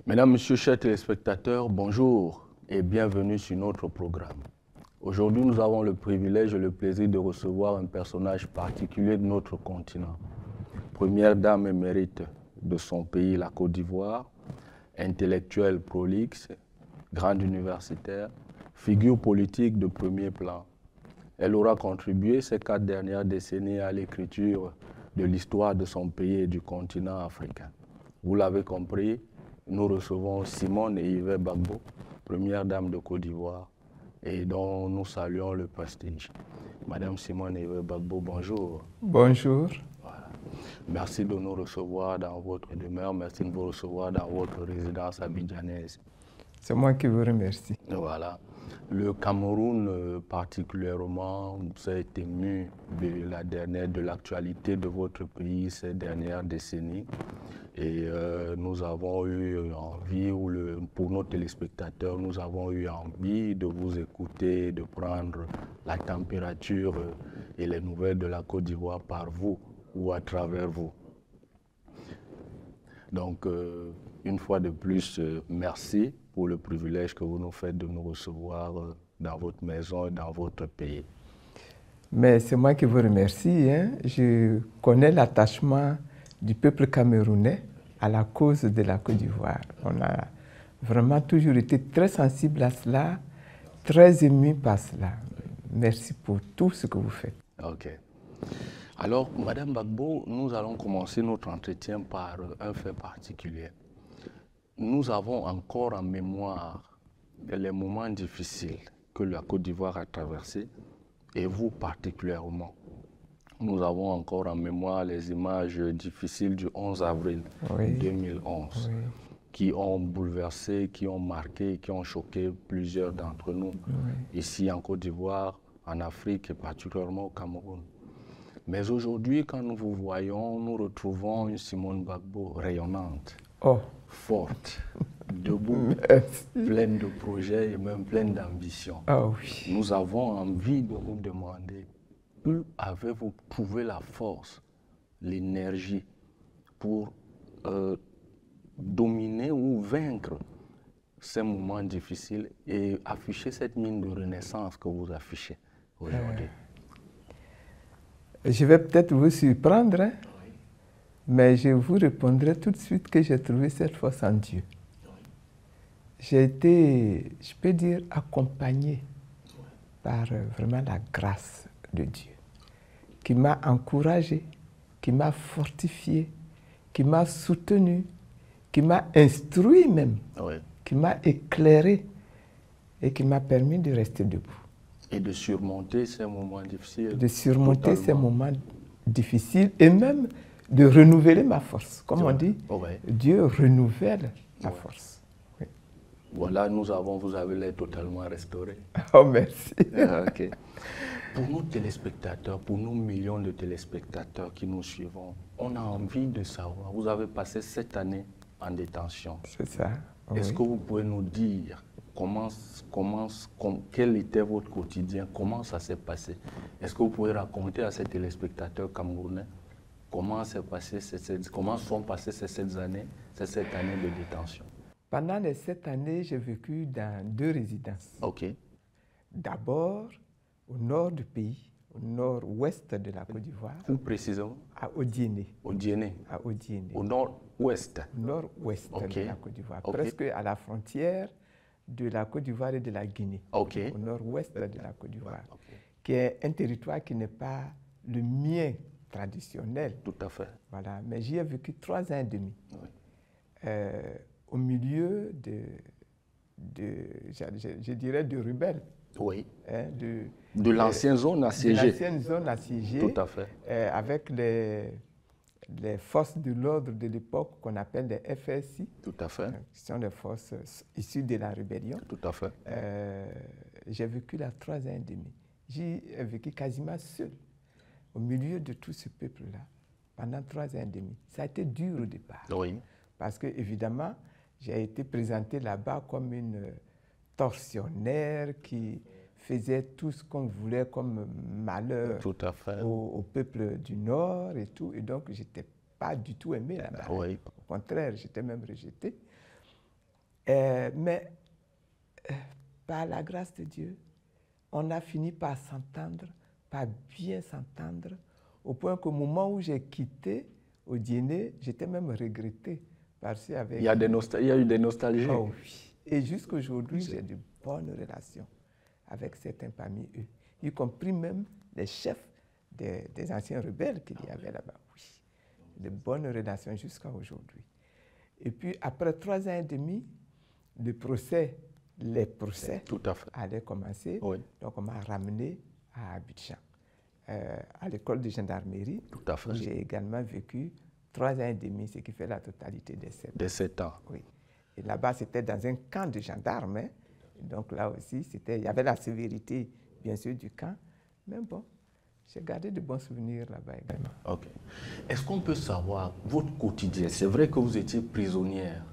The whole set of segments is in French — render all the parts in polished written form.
Mesdames, Messieurs, chers téléspectateurs, bonjour et bienvenue sur notre programme. Aujourd'hui, nous avons le privilège et le plaisir de recevoir un personnage particulier de notre continent. Première dame émérite de son pays, la Côte d'Ivoire, intellectuelle prolixe, grande universitaire, figure politique de premier plan. Elle aura contribué ces 4 dernières décennies à l'écriture de l'histoire de son pays et du continent africain. Vous l'avez compris, nous recevons Simone Eyive Gbagbo, première dame de Côte d'Ivoire, et dont nous saluons le prestige. Madame Simone Eyive Gbagbo, bonjour. Bonjour. Voilà. Merci de nous recevoir dans votre demeure, merci de nous recevoir dans votre résidence abidjanaise. C'est moi qui vous remercie. Voilà. Le Cameroun particulièrement s'est ému de l'actualité de votre pays ces dernières décennies. Et nous avons eu envie, pour nos téléspectateurs, nous avons eu envie de vous écouter, de prendre la température et les nouvelles de la Côte d'Ivoire par vous ou à travers vous. Donc, une fois de plus, merci pour le privilège que vous nous faites de nous recevoir dans votre maison et dans votre pays. Mais c'est moi qui vous remercie. Je connais l'attachement du peuple camerounais à la cause de la Côte d'Ivoire. On a vraiment toujours été très sensible à cela, très ému par cela. Merci pour tout ce que vous faites. OK. Alors, Madame Gbagbo, nous allons commencer notre entretien par un fait particulier. Nous avons encore en mémoire les moments difficiles que la Côte d'Ivoire a traversés, et vous particulièrement. Nous avons encore en mémoire les images difficiles du 11 avril 2011, qui ont bouleversé, qui ont marqué, qui ont choqué plusieurs d'entre nous, ici en Côte d'Ivoire, en Afrique et particulièrement au Cameroun. Mais aujourd'hui, quand nous vous voyons, nous retrouvons une Simone Gbagbo rayonnante, forte, debout, pleine de projets et même pleine d'ambition. Nous avons envie de vous demander, où avez-vous trouvé la force, l'énergie pour dominer ou vaincre ces moments difficiles et afficher cette mine de renaissance que vous affichez aujourd'hui? Je vais peut-être vous surprendre, mais je vous répondrai tout de suite que j'ai trouvé cette force en Dieu. J'ai été, je peux dire, accompagné par vraiment la grâce de Dieu, qui m'a encouragé, qui m'a fortifié, qui m'a soutenu, qui m'a instruit même, qui m'a éclairé et qui m'a permis de rester debout. Et de surmonter ces moments difficiles. De surmonter ces moments difficiles et même de renouveler ma force. Comme on dit, Dieu renouvelle la force. Voilà, vous avez l'air totalement restauré. Oh, merci. Okay. Pour nos téléspectateurs, pour nos millions de téléspectateurs qui nous suivent, on a envie de savoir, vous avez passé 7 années en détention. C'est ça. Est-ce que vous pouvez nous dire quel était votre quotidien, comment ça s'est passé? Est-ce que vous pouvez raconter à ces téléspectateurs camerounais comment sont passées ces 7 années de détention? Pendant les 7 années, j'ai vécu dans 2 résidences. D'abord, au nord du pays, au nord-ouest de la Côte d'Ivoire. Où précisément? À Odiéné. À Odiéné. Au nord-ouest? Nord-ouest de la Côte d'Ivoire, presque à la frontière de la Côte d'Ivoire et de la Guinée. Au nord-ouest de la Côte d'Ivoire, qui est un territoire qui n'est pas le mien traditionnel. Tout à fait. Voilà, mais j'y ai vécu 3 ans et demi. Au milieu je dirais, de rebelles. De l'ancienne zone assiégée. De l'ancienne zone assiégée. Tout à fait. Avec les forces de l'ordre de l'époque qu'on appelle les FSI. Tout à fait. Qui sont les forces issues de la rébellion. Tout à fait. J'ai vécu là 3 ans et demi. J'ai vécu quasiment seul, au milieu de tout ce peuple-là, pendant 3 ans et demi. Ça a été dur au départ. Parce que, évidemment, j'ai été présenté là-bas comme une tortionnaire qui faisait tout ce qu'on voulait comme malheur au peuple du Nord et tout. Et donc, je n'étais pas du tout aimé là-bas. Au contraire, j'étais même rejeté. Mais par la grâce de Dieu, on a fini par s'entendre, par bien s'entendre, au point qu'au moment où j'ai quitté au dîner, j'étais même regretté. Parce avec... il y a eu des nostalgies. Oh oui. Et jusqu'à aujourd'hui, j'ai de bonnes relations avec certains parmi eux, y compris même les chefs des anciens rebelles qu'il y avait là-bas. Oui, de bonnes relations jusqu'à aujourd'hui. Et puis, après 3 ans et demi, les procès Tout à fait. allaient commencer. Oui. Donc, on m'a ramené à Abidjan, à l'école de gendarmerie. Tout à fait. J'ai également vécu 3 ans et demi, ce qui fait la totalité des 7 ans. Des 7 ans. Oui. Et là-bas, c'était dans un camp de gendarmes. Hein. Donc là aussi, il y avait la sévérité, bien sûr, du camp. Mais bon, j'ai gardé de bons souvenirs là-bas également. Ok. Est-ce qu'on peut savoir votre quotidien? C'est vrai que vous étiez prisonnière,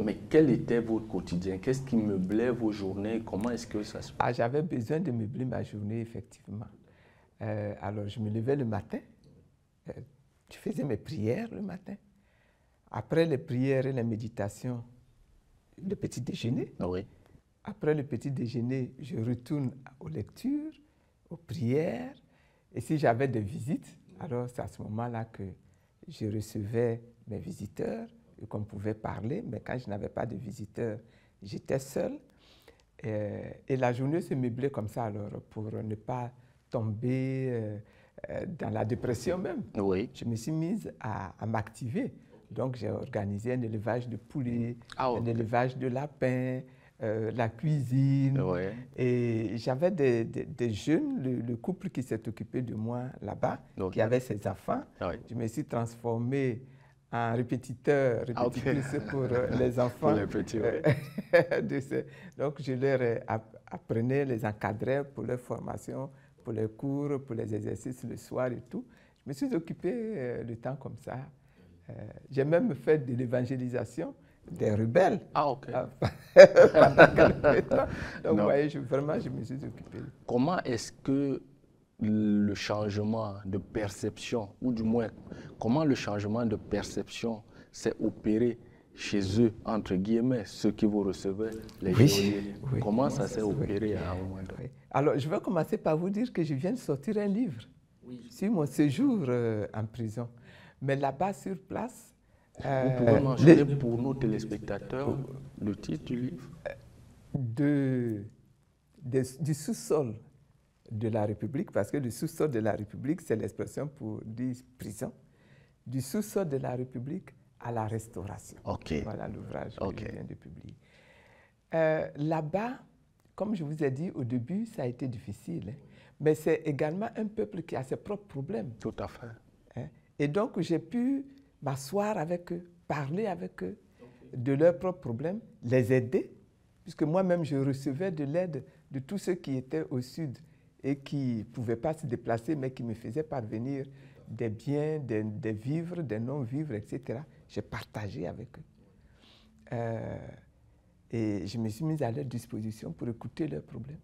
mais quel était votre quotidien? Qu'est-ce qui meublait vos journées? Comment est-ce que ça se passe? J'avais besoin de meubler ma journée, effectivement. Alors, je me levais le matin. Je faisais mes prières le matin. Après les prières et les méditations, le petit déjeuner. Oui. Après le petit déjeuner, je retourne aux lectures, aux prières. Et si j'avais des visites, alors c'est à ce moment-là que je recevais mes visiteurs et qu'on pouvait parler. Mais quand je n'avais pas de visiteurs, j'étais seule. Et la journée se meublait comme ça, alors, pour ne pas tomber dans la dépression même. Oui. Je me suis mise à m'activer. Donc, j'ai organisé un élevage de poulets, un élevage de lapins, la cuisine. Ouais. Et j'avais des jeunes, le couple qui s'est occupé de moi là-bas, qui avait ses enfants. Ouais. Je me suis transformé en répétitrice pour les enfants. Pour les petits, ouais. Donc, je leur apprenais, les encadrais pour leur formation, pour les cours, pour les exercices le soir et tout. Je me suis occupé le temps comme ça. J'ai même fait de l'évangélisation des rebelles. Ah, ok. Pendant quelques temps. Donc, vous voyez, vraiment, je me suis occupé. Comment est-ce que le changement de perception, ou du moins, comment le changement de perception s'est opéré chez eux, entre guillemets, ceux qui vous recevaient, les geôliers? Oui. Comment ça s'est opéré à un moment donné? Alors, je vais commencer par vous dire que je viens de sortir un livre sur mon séjour en prison. Mais là-bas, sur place... Vous pouvez mentionner pour nos téléspectateurs le titre du livre? Du sous-sol de la République, parce que le sous-sol de la République, c'est l'expression pour dire prison. Du sous-sol de la République à la restauration. Okay. Voilà l'ouvrage que je viens de publier. Là-bas, comme je vous ai dit au début, ça a été difficile. Hein, mais c'est également un peuple qui a ses propres problèmes. Tout à fait. Hein, et donc, j'ai pu m'asseoir avec eux, parler avec eux de leurs propres problèmes, les aider, puisque moi-même, je recevais de l'aide de tous ceux qui étaient au sud et qui ne pouvaient pas se déplacer, mais qui me faisaient parvenir des biens, des vivres, des non-vivres, etc. J'ai partagé avec eux. Et je me suis mise à leur disposition pour écouter leurs problèmes,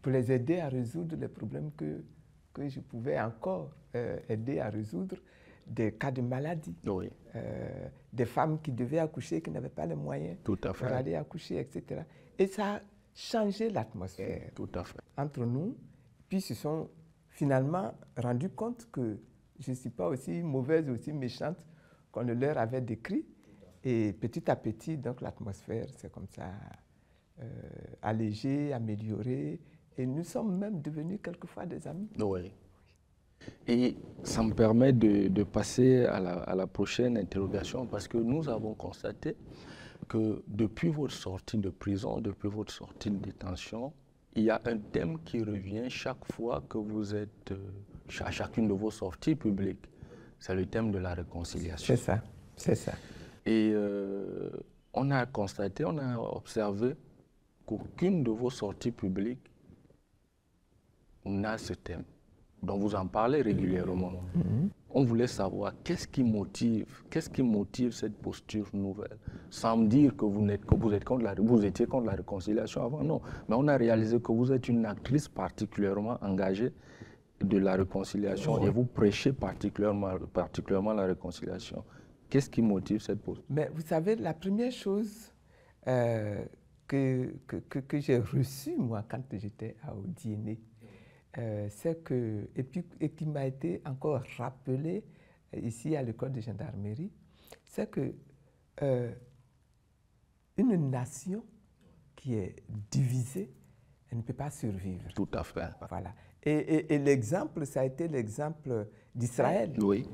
pour les aider à résoudre les problèmes que je pouvais encore aider à résoudre, des cas de maladie, des femmes qui devaient accoucher, qui n'avaient pas les moyens pour aller accoucher, etc. Et ça a changé l'atmosphère entre nous. Puis ils se sont finalement rendus compte que je ne suis pas aussi mauvaise, aussi méchante qu'on le leur avait décrit. Et petit à petit, donc l'atmosphère s'est comme ça allégée, améliorée. Et nous sommes même devenus quelquefois des amis. Oui. Et ça me permet de passer à la prochaine interrogation, parce que nous avons constaté que depuis votre sortie de prison, depuis votre sortie de détention, il y a un thème qui revient chaque fois que vous êtes à chacune de vos sorties publiques. C'est le thème de la réconciliation. C'est ça, c'est ça. Et on a constaté, on a observé qu'aucune de vos sorties publiques n'a ce thème, dont vous en parlez régulièrement. On voulait savoir qu'est-ce qui motive cette posture nouvelle, sans me dire que vous étiez contre la réconciliation avant, non. Mais on a réalisé que vous êtes une actrice particulièrement engagée de la réconciliation et vous prêchez particulièrement la réconciliation. Qu'est-ce qui motive cette posture? Mais vous savez, la première chose que j'ai reçue, moi, quand j'étais à Odiéné, c'est que, et qui m'a été encore rappelé ici à l'école de gendarmerie, c'est que une nation qui est divisée, elle ne peut pas survivre. Tout à fait. Voilà. Et l'exemple, ça a été l'exemple d'Israël. Oui.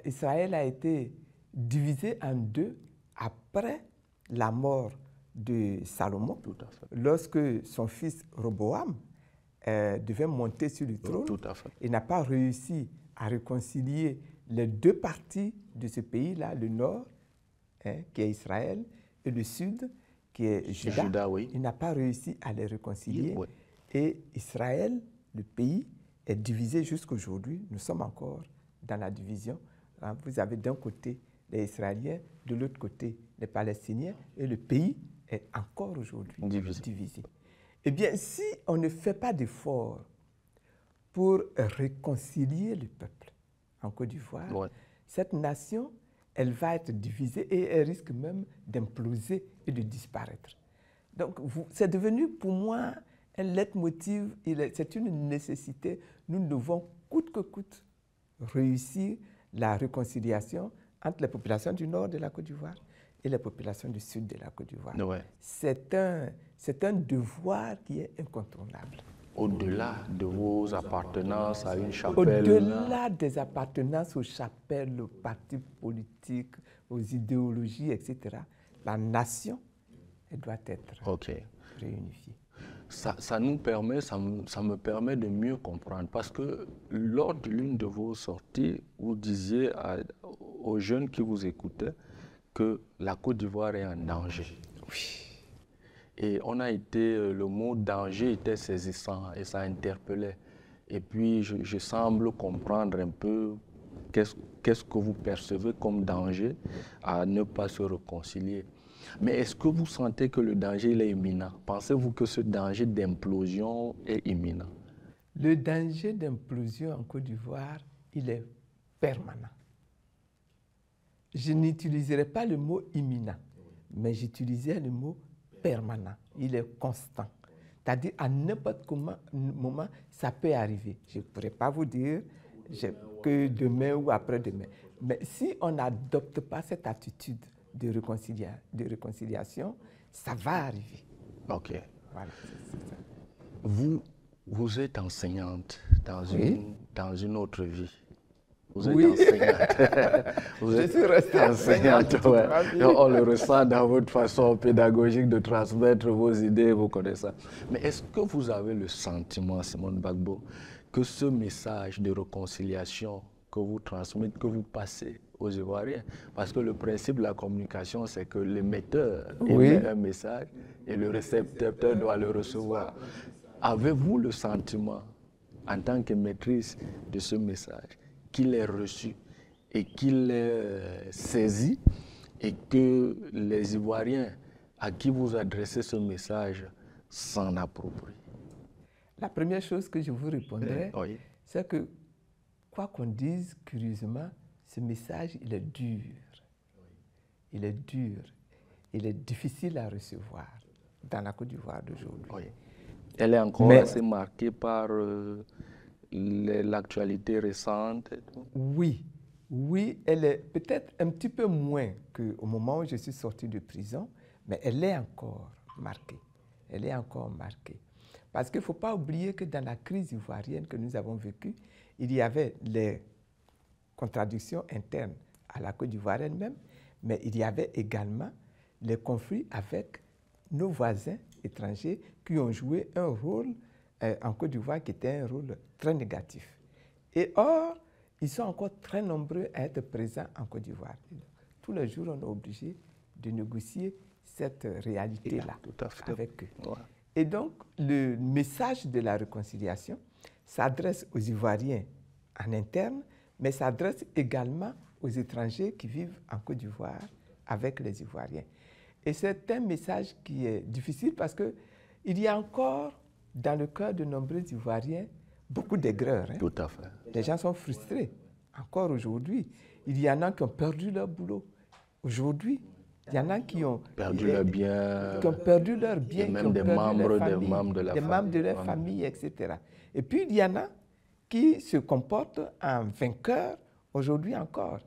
Israël a été divisé en deux après la mort de Salomon, Tout à fait. lorsque son fils Roboam devait monter sur le trône. Tout à fait. Il n'a pas réussi à réconcilier les deux parties de ce pays-là, le nord, qui est Israël, et le sud, qui est Juda. Juda, oui. Il n'a pas réussi à les réconcilier. Oui. Et Israël, le pays, est divisé jusqu'à aujourd'hui. Nous sommes encore dans la division. Vous avez d'un côté les Israéliens, de l'autre côté les Palestiniens, et le pays est encore aujourd'hui divisé. Eh bien, si on ne fait pas d'efforts pour réconcilier le peuple en Côte d'Ivoire, Ouais. cette nation, elle va être divisée et elle risque même d'imploser et de disparaître. Donc, c'est devenu pour moi un leitmotiv, c'est une nécessité. Nous devons coûte que coûte réussir la réconciliation entre les populations du nord de la Côte d'Ivoire et les populations du sud de la Côte d'Ivoire. Ouais. C'est un devoir qui est incontournable. Au-delà de vos appartenances à une chapelle. Au-delà des appartenances aux chapelles, aux partis politiques, aux idéologies, etc., la nation, elle doit être réunifiée. Ça nous permet, ça me permet de mieux comprendre, parce que lors de l'une de vos sorties, vous disiez aux jeunes qui vous écoutaient que la Côte d'Ivoire est en danger. Oui. Et on a été, le mot danger était saisissant et ça interpellait. Et puis je semble comprendre un peu qu'est-ce que vous percevez comme danger à ne pas se réconcilier. Mais est-ce que vous sentez que le danger il est imminent? Pensez-vous que ce danger d'implosion est imminent? Le danger d'implosion en Côte d'Ivoire, il est permanent. Je n'utiliserai pas le mot imminent, mais j'utilisais le mot permanent. Il est constant. C'est-à-dire, à n'importe quel moment, ça peut arriver. Je ne pourrais pas vous dire que demain ou après-demain. Mais si on n'adopte pas cette attitude de réconciliation, ça va arriver. Ok. Voilà, c'est ça. Vous êtes enseignante dans une autre vie. Vous êtes Oui. enseignante. Je suis restée enseignante. Ouais. On le ressent dans votre façon pédagogique de transmettre vos idées, vos connaissances. Mais est-ce que vous avez le sentiment, Simone Gbagbo, que ce message de réconciliation que vous transmettez, que vous passez aux Ivoiriens, parce que le principe de la communication, c'est que l'émetteur émet un message et le récepteur doit le recevoir. Avez-vous le sentiment, en tant qu'émettrice de ce message, qu'il est reçu et qu'il est saisi et que les Ivoiriens à qui vous adressez ce message s'en approprient? La première chose que je vous répondrai, c'est que, quoi qu'on dise, curieusement, ce message, il est dur. Il est dur. Il est difficile à recevoir dans la Côte d'Ivoire d'aujourd'hui. Oui. Elle est encore assez marquée par l'actualité récente. Oui, elle est peut-être un petit peu moins qu'au moment où je suis sorti de prison, mais elle est encore marquée. Elle est encore marquée. Parce qu'il ne faut pas oublier que dans la crise ivoirienne que nous avons vécue, il y avait les contradictions internes à la Côte d'Ivoire elle-même, mais il y avait également les conflits avec nos voisins étrangers qui ont joué un rôle en Côte d'Ivoire qui était un rôle très négatif. Et or, ils sont encore très nombreux à être présents en Côte d'Ivoire. Tous les jours, on est obligé de négocier cette réalité-là avec eux. Ouais. Et donc, le message de la réconciliation s'adresse aux Ivoiriens en interne, mais s'adresse également aux étrangers qui vivent en Côte d'Ivoire avec les Ivoiriens. Et c'est un message qui est difficile parce qu'il y a encore, dans le cœur de nombreux Ivoiriens, beaucoup d'aigreur. Tout à fait. Les gens sont frustrés. Encore aujourd'hui, il y en a qui ont perdu leur boulot. Aujourd'hui, il y en a qui ont perdu leurs biens, qui ont perdu leurs biens, et même qui ont des perdu membres, leur des famille, membres de la des membres de leur famille, etc. Et puis, il y en a qui se comportent en vainqueurs aujourd'hui encore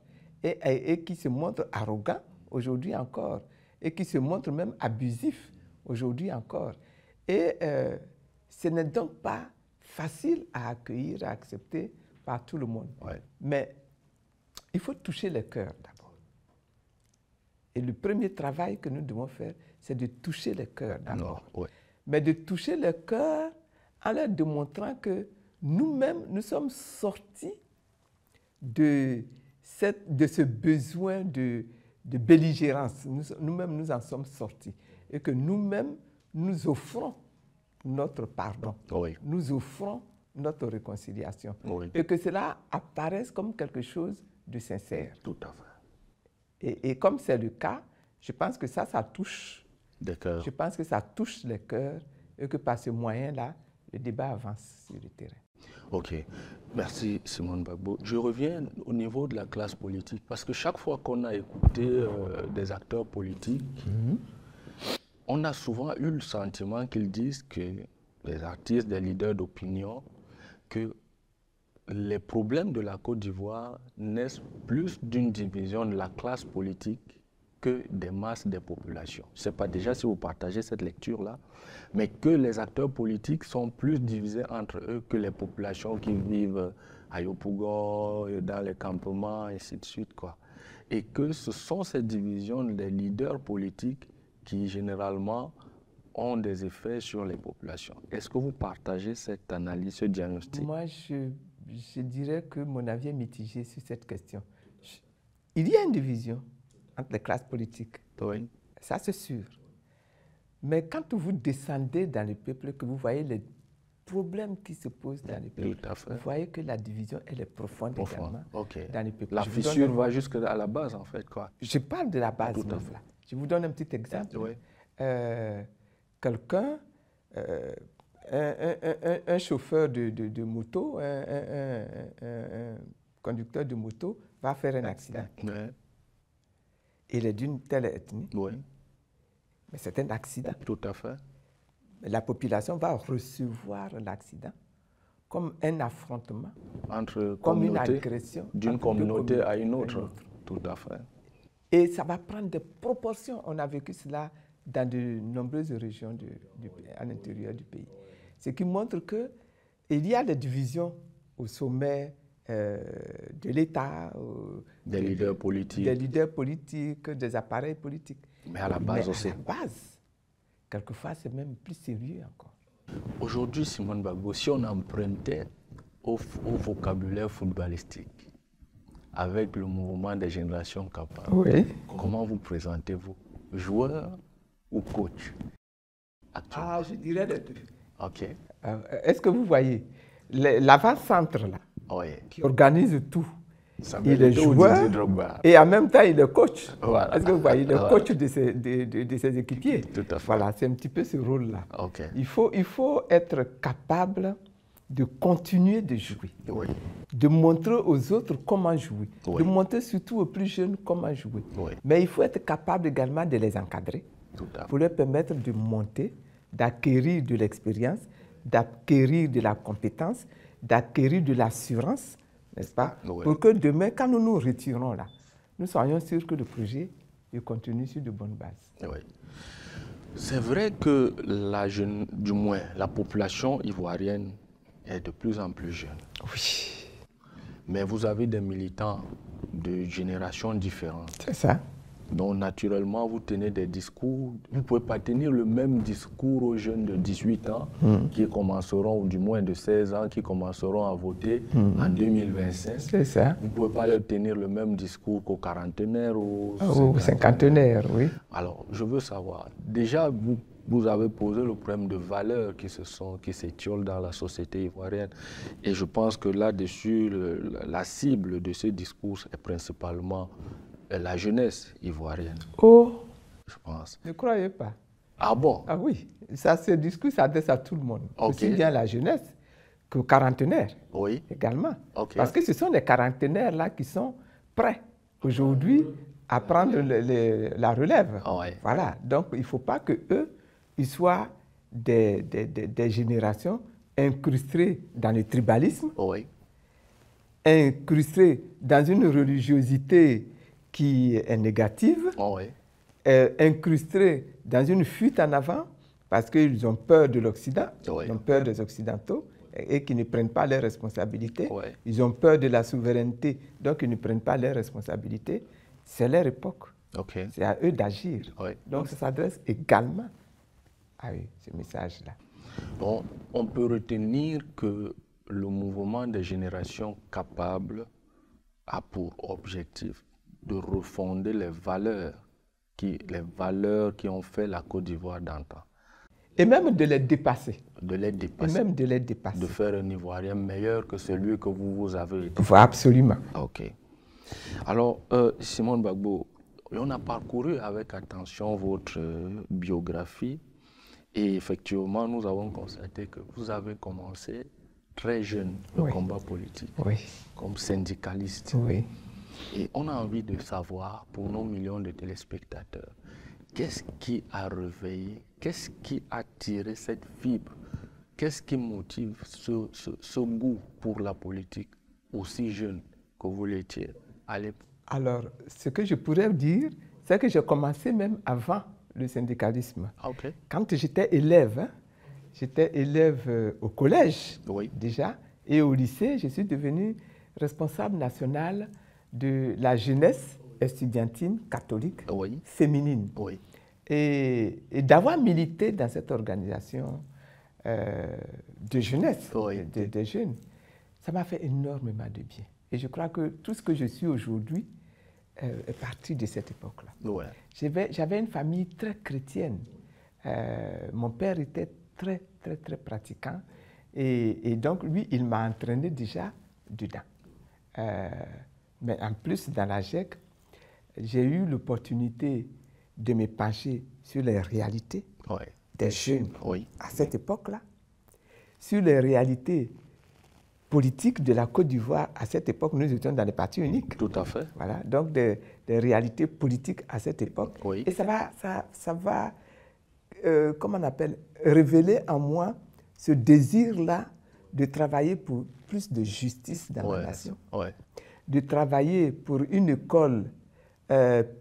et qui se montrent arrogants aujourd'hui encore et qui se montrent même abusifs aujourd'hui encore. Et ce n'est donc pas facile à accueillir, à accepter par tout le monde. Ouais. Mais il faut toucher le cœur d'abord. Et le premier travail que nous devons faire, c'est de toucher le cœur d'abord. Ouais. Mais de toucher le cœur en leur démontrant que nous-mêmes, nous sommes sortis de ce besoin de belligérance. Nous-mêmes, nous en sommes sortis. Et que nous-mêmes, nous offrons notre pardon. Oui. Nous offrons notre réconciliation. Oui. Et que cela apparaisse comme quelque chose de sincère. Tout à fait. Et comme c'est le cas, je pense que ça touche. Des cœurs. Je pense que ça touche les cœurs et que par ce moyen-là, le débat avance sur le terrain. Ok, merci Simone Gbagbo. Je reviens au niveau de la classe politique parce que chaque fois qu'on a écouté des acteurs politiques, on a souvent eu le sentiment qu'ils disent que les artistes, des leaders d'opinion, que les problèmes de la Côte d'Ivoire naissent plus d'une division de la classe politique que des masses des populations. Je ne sais pas déjà si vous partagez cette lecture-là, mais que les acteurs politiques sont plus divisés entre eux que les populations qui vivent à Yopougon, dans les campements, et ainsi de suite, quoi. Et que ce sont ces divisions des leaders politiques qui, généralement, ont des effets sur les populations. Est-ce que vous partagez cette analyse, ce diagnostic? Moi, je dirais que mon avis est mitigé sur cette question. Il y a une division entre les classes politiques. Oui. Ça, c'est sûr. Mais quand vous descendez dans le peuple, que vous voyez les problèmes qui se posent dans le peuple, vous voyez que la division, elle est profonde également dans le peuple. La fissure va jusqu'à la base, en fait, quoi. Je parle de la base. Tout à fait. Là. Je vous donne un petit exemple. Oui. Quelqu'un, un chauffeur de moto, un conducteur de moto, va faire un accident. Oui. Il est d'une telle ethnie, Oui. mais c'est un accident. Tout à fait. La population va recevoir l'accident comme un affrontement, comme une agression d'une communauté à une autre. Tout à fait. Et ça va prendre des proportions. On a vécu cela dans de nombreuses régions à l'intérieur du pays. Ce qui montre qu'il y a des divisions au sommet de l'État, des leaders politiques, des appareils politiques. Mais à la base aussi. À la base, quelquefois, c'est même plus sérieux encore. Aujourd'hui, Simone Gbagbo, si on empruntait au vocabulaire footballistique, avec le mouvement des générations capables, oui. Comment vous présentez-vous? Joueur ou coach? Ah, je dirais les deux. Ok. Est-ce que vous voyez l'avant-centre là, qui organise tout? Il est joueur et en même temps il est coach. Voilà. Est-ce que vous voyez, il est coach de ses équipiers? Tout à fait. Voilà, c'est un petit peu ce rôle-là. Okay. Il faut être capable de continuer de jouer, oui. De montrer aux autres comment jouer, oui. De montrer surtout aux plus jeunes comment jouer. Oui. Mais il faut être capable également de les encadrer pour leur permettre de monter, d'acquérir de l'expérience, d'acquérir de la compétence, d'acquérir de l'assurance, n'est-ce pas? Oui. Pour que demain, quand nous nous retirons là, nous soyons sûrs que le projet il continue sur de bonnes bases. Oui. C'est vrai que du moins la population ivoirienne est de plus en plus jeune. Oui. Mais vous avez des militants de générations différentes. C'est ça. Donc naturellement, vous tenez des discours. Vous ne pouvez pas tenir le même discours aux jeunes de 18 ans qui commenceront, ou du moins de 16 ans, qui commenceront à voter en 2025. C'est ça. Vous ne pouvez pas leur tenir le même discours qu'aux quarantenaires ou aux cinquantenaires, oui. Alors, je veux savoir, déjà, vous avez posé le problème de valeurs qui s'étiolent dans la société ivoirienne. Et je pense que là-dessus, la cible de ce discours est principalement la jeunesse ivoirienne. Oh, je pense. Ne croyez pas. Ah bon? Ah oui, ce discours s'adresse à tout le monde. Okay. Aussi bien la jeunesse qu'aux quarantenaires. Oui. Également. Okay. Parce que ce sont les quarantenaires là qui sont prêts aujourd'hui à prendre la relève. Ouais. Voilà. Donc, il ne faut pas qu'eux, ils soient des générations incrustées dans le tribalisme, Oui. incrustées dans une religiosité qui est négative, Oui. incrustées dans une fuite en avant, parce qu'ils ont peur de l'Occident, Oui. ils ont peur des Occidentaux, et qui ne prennent pas leurs responsabilités. Oui. Ils ont peur de la souveraineté, donc ils ne prennent pas leurs responsabilités. C'est leur époque. OK. C'est à eux d'agir. Oui. Donc ça s'adresse également à eux, ce message-là. Bon, on peut retenir que le mouvement des générations capables a pour objectif de refonder les valeurs qui ont fait la Côte d'Ivoire d'antan. Et même de les dépasser. De les Et dépasser. même de les dépasser. De faire un Ivoirien meilleur que celui que vous avez été. Absolument. OK. Alors, Simone Gbagbo, on a parcouru avec attention votre biographie et effectivement, nous avons constaté que vous avez commencé très jeune le Oui. combat politique, Oui. comme syndicaliste. Oui. Et on a envie de savoir, pour nos millions de téléspectateurs, qu'est-ce qui a réveillé, qu'est-ce qui a tiré cette fibre, qu'est-ce qui motive ce goût pour la politique aussi jeune que vous l'étiez à l'époque? Alors, ce que je pourrais dire, c'est que j'ai commencé même avant le syndicalisme. Ah, OK. Quand j'étais élève, au collège Oui. déjà, et au lycée, je suis devenu responsable national de la jeunesse estudiantine catholique Oui. féminine. Oui. Et d'avoir milité dans cette organisation de jeunesse, Oui. des jeunes, ça m'a fait énormément de bien. Et je crois que tout ce que je suis aujourd'hui est parti de cette époque-là. Ouais. J'avais une famille très chrétienne. Mon père était très, très, très pratiquant. Et donc, lui, il m'a entraîné déjà dedans. Mais en plus, dans la GEC, j'ai eu l'opportunité de me pencher sur les réalités Ouais. des jeunes Oui. à cette époque-là, sur les réalités politiques de la Côte d'Ivoire. À cette époque, nous étions dans les partis uniques. Tout à fait. Voilà, donc des réalités politiques à cette époque. Oui. Et ça va comment on appelle, révéler en moi ce désir-là de travailler pour plus de justice dans la nation, Ouais. de travailler pour une école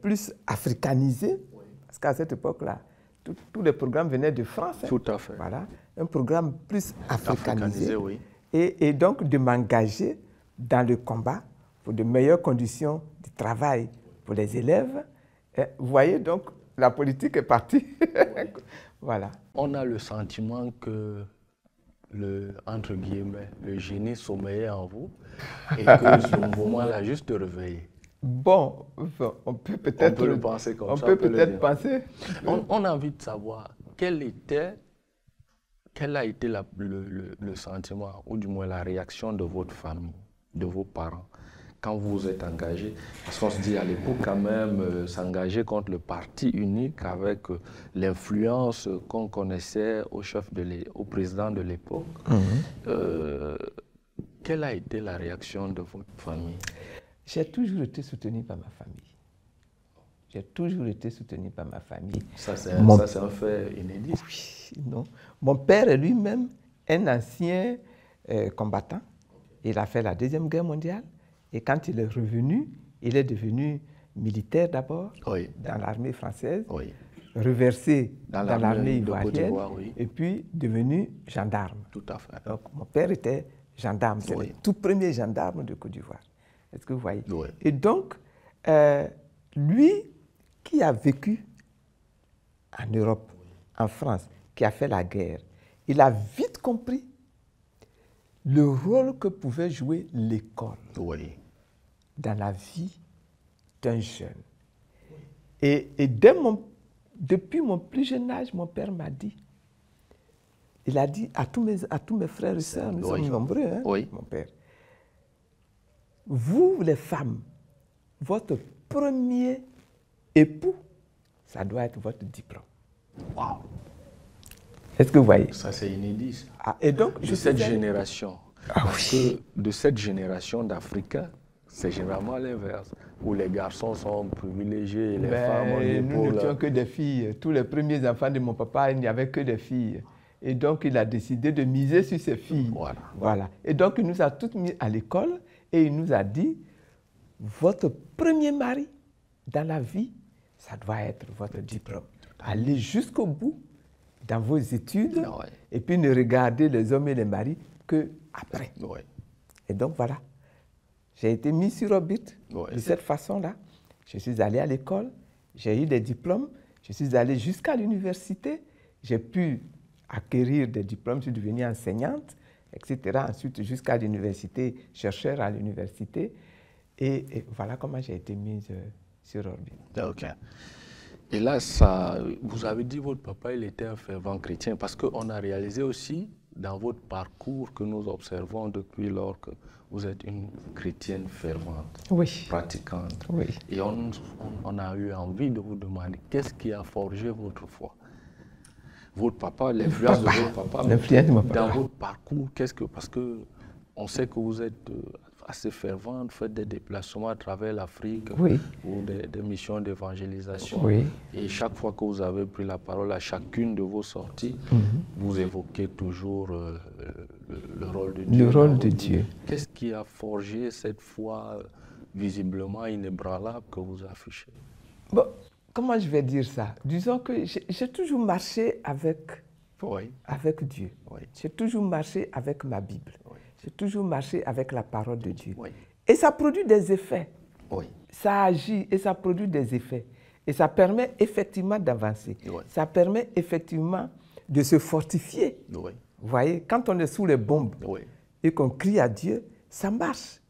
plus africanisée, parce qu'à cette époque-là, tous les programmes venaient de France. Tout à fait. Voilà, un programme plus africanisé. Oui. Et donc de m'engager dans le combat pour de meilleures conditions de travail pour les élèves. Et vous voyez, donc, la politique est partie. Voilà. On a le sentiment que entre guillemets, le génie sommeillait en vous et que ce moment l'a juste réveillé. Bon, on peut peut-être le penser comme on ça. Peut peut-être penser. On a envie de savoir quel a été le sentiment, ou du moins la réaction de votre famille, de vos parents, quand vous vous êtes engagé. Parce qu'on se dit à l'époque quand même, s'engager contre le parti unique avec l'influence qu'on connaissait au président de l'époque. Quelle a été la réaction de votre famille? J'ai toujours été soutenu par ma famille. J'ai toujours été soutenu par ma famille. Ça, c'est un fait inédit. Oui, non. Mon père est lui-même un ancien combattant. Il a fait la Deuxième Guerre mondiale. Et quand il est revenu, il est devenu militaire d'abord, oui, dans l'armée française, oui, reversé dans l'armée ivoirienne, oui, et puis devenu gendarme. Tout à fait. Donc mon père était gendarme, c'est oui, le tout premier gendarme de Côte d'Ivoire. Est-ce que vous voyez? Oui. Et donc, lui qui a vécu en Europe, en France, qui a fait la guerre, il a vite compris le rôle que pouvait jouer l'école, oui, dans la vie d'un jeune. Et depuis mon plus jeune âge, mon père m'a dit, il a dit à tous mes frères et sœurs, nous sommes nombreux, hein, oui, mon père, vous les femmes, votre premier époux, ça doit être votre diplôme. Wow. Est-ce que vous voyez? Ça, c'est inédit. Ah, et donc, de cette génération. Parce que de cette génération d'Africains, c'est généralement l'inverse, où les garçons sont privilégiés et les femmes ont des nous n'étions que des filles. Tous les premiers enfants de mon papa, il n'y avait que des filles. Et donc, il a décidé de miser sur ses filles. Voilà. Et donc, il nous a toutes mis à l'école et il nous a dit, votre premier mari dans la vie, ça doit être votre diplôme. Allez jusqu'au bout dans vos études et puis ne regardez les hommes et les maris qu'après. Et donc, voilà. J'ai été mis sur orbite de cette façon-là. Je suis allé à l'école, j'ai eu des diplômes, je suis allé jusqu'à l'université, j'ai pu acquérir des diplômes, je suis devenue enseignante, etc. Ensuite, jusqu'à l'université, chercheur à l'université. Et voilà comment j'ai été mise sur orbite. OK. Et là, vous avez dit votre papa, il était un fervent chrétien, parce qu'on a réalisé aussi dans votre parcours que nous observons depuis lors que vous êtes une chrétienne fervente, pratiquante. Et on a eu envie de vous demander qu'est-ce qui a forgé votre foi. Votre papa, l'influence de votre papa, dans votre parcours, parce que on sait que vous êtes assez fervente, faites des déplacements à travers l'Afrique ou des missions d'évangélisation. Et chaque fois que vous avez pris la parole à chacune de vos sorties, vous évoquez toujours le rôle de Dieu. Le rôle de Dieu. Qu'est-ce qui a forgé cette foi visiblement inébranlable que vous affichez? Bon, comment je vais dire ça? Disons que j'ai toujours marché avec Dieu. J'ai toujours marché avec ma Bible. J'ai toujours marché avec la parole de Dieu. Et ça produit des effets. Ça agit et ça produit des effets. Et ça permet effectivement d'avancer. Ça permet effectivement de se fortifier. Vous voyez, quand on est sous les bombes et qu'on crie à Dieu, ça marche.